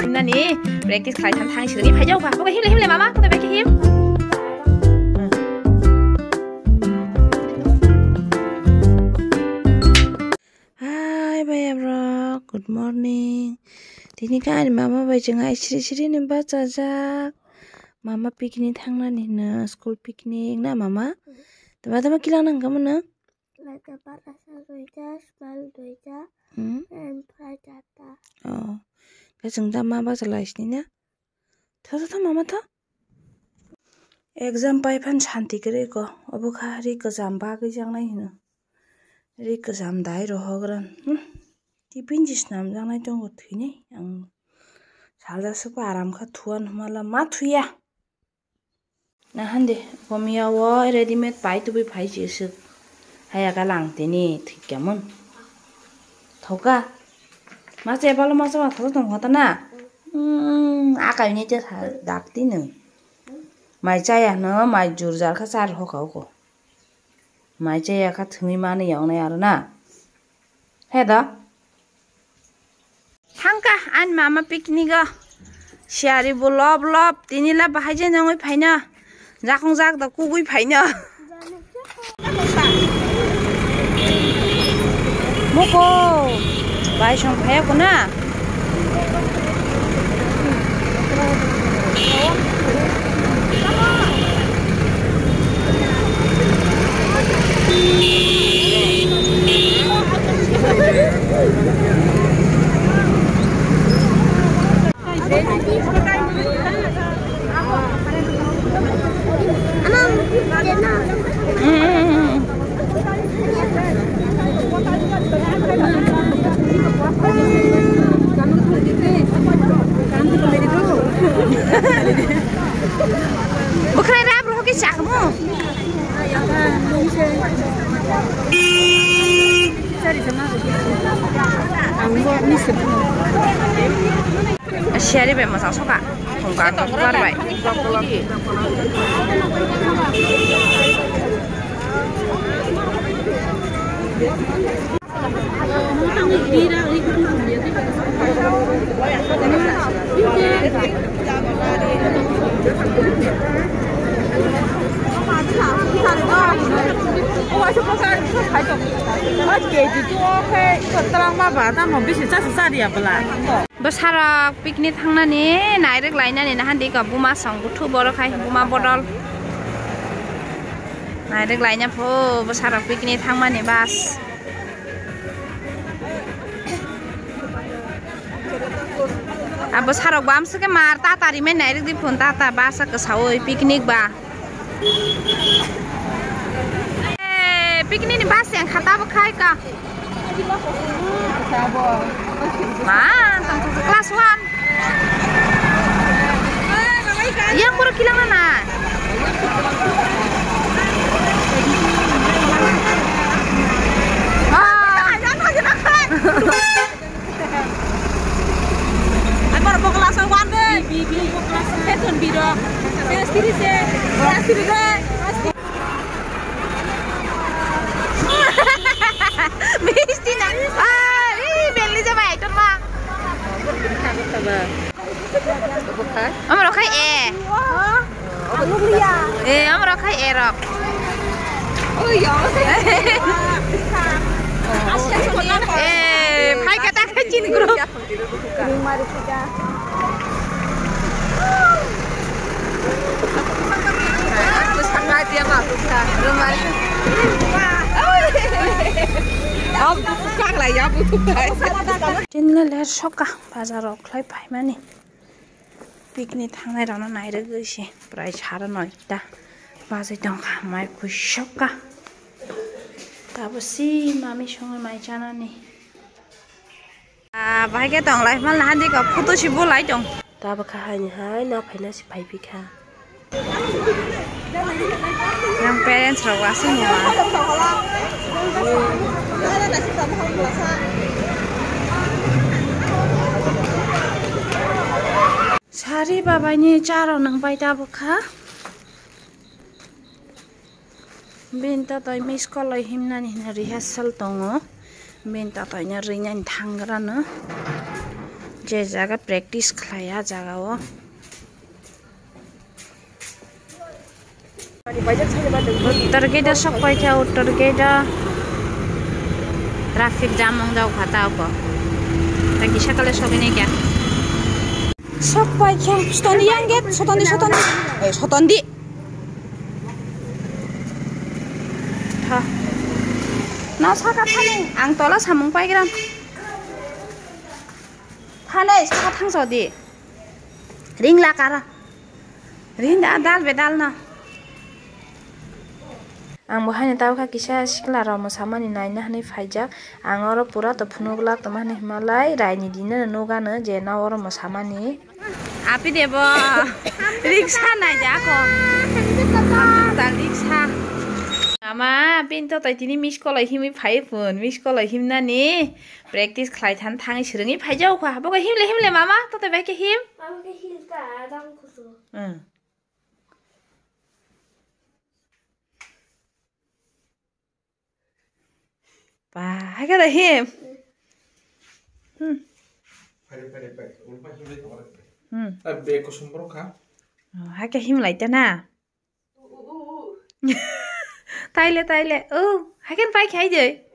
himnani practice khalaisan thangsigoni phaijau ka oke himle himle mama kote beke him Hai baya bro good morning dini kan mama bai jenga siri ni baca jak mama picnic thangnani na school picnic na mama tama kilang nang kamu na oh kasing tama baca lais ni na tha mama tha exam pai phan shanti kare ko obo khari ko jamba ge jangnai hina ri ko jam dai ro hogran tipin jis nam jangnai dong go thini ang salda sa aram kha thuan mala ma thuya na hande komia wo ready made pai tu bi phai ji su haya ka lang te ni thikyamun thoka ma che balo ma sa tho tong hota na a kai ni che dak ti nu mai cha ya no mai jur jar kha sar ho ka ko mai cha ya kha thmi ma ni yaw na yar na he da hangka an mama picnic ga siari bo lob tinila bahai je nangoi phaina jakong jak da kugui phaina moko bai song phaya ko na Bukan rap roh ke cakmu. Asyari be masak soka. Kongkar kongkar bay. Besar piknik thangnani nairek lainani nahandi ka buma sanggutu boro khai buma bodol nairek lainnya pho besar piknik thangmani bas abo sarok bam se ke mar ta tari me nairek di phun ta basa ke sawoi piknik ba piknik ni bas yang khata ba khai ka Man, kelas 1. Yang baru kilang mana? Baru mau kelas 1 deh. Bibi mau kelas 1 biro. Saya sendiri deh. Mesti nak. Beli je baik tu mah. Amro khai amro khai rok. Oh ya. Phai kata kecin guru. Mari kita. Aku sangat dia mah rumah. अब कागलाई या बुतु भाइ तिनले लेर सका बाजाराव खलाइ फाइमानि पिकनिक थांनाय राना नायरे गइसे प्राय सारा नयता बाजै दं माइ खुसका ताबसि मामी संगे माइ जानानि बाहायके दं लाइ माल हान्दि का फटो सि बोलाइ दं ताबो खाहानि हाय ना फाइना सि फाइबिखा yang parents rawa semua sari babanya cara nang pai ta bukha binta toy miss call himnani rehearsal tongo binta toy nya ringan thangrana जे जागा प्रेक्टिस खालाया जागा वो उत्तर गेट सबै थियो उत्तर गेट ट्राफिक जाम जाऊ खाता को ताकि सकले सकिने क्या सबै थियो सतन्दी yang गेट सतन्दी ना साका थाने आं तला सामुं पाइग्राम थाने साका थांसदि रिं लाकारा रिं दाल बेदाल ना आं बहायनो तावखा किसा सिखला र मोसामानि नायनो हानै फाइजाक आं अर पुरा त फुनुगला त माने हिमालय रायनि दिनो नगानो जे ना अर मोसामानि आपि देब रिक्सा नाय जाको ता रिक्सा आमा पिन त तैतिनि मिस कल हिमि फाइ फोन मिस कल हिमनानि प्रेक्टिस खलाय थान थाङै सिरङि फाइजाउ खा बगा हिमले मामा त त बाके हिम मामा के हिल ता राम खुसु Haga da him. Pare. Ulpa him lai tawar. Be ko sumbro kha. Haga him lai ta na. Taile. Oh, hagan pai khai jai.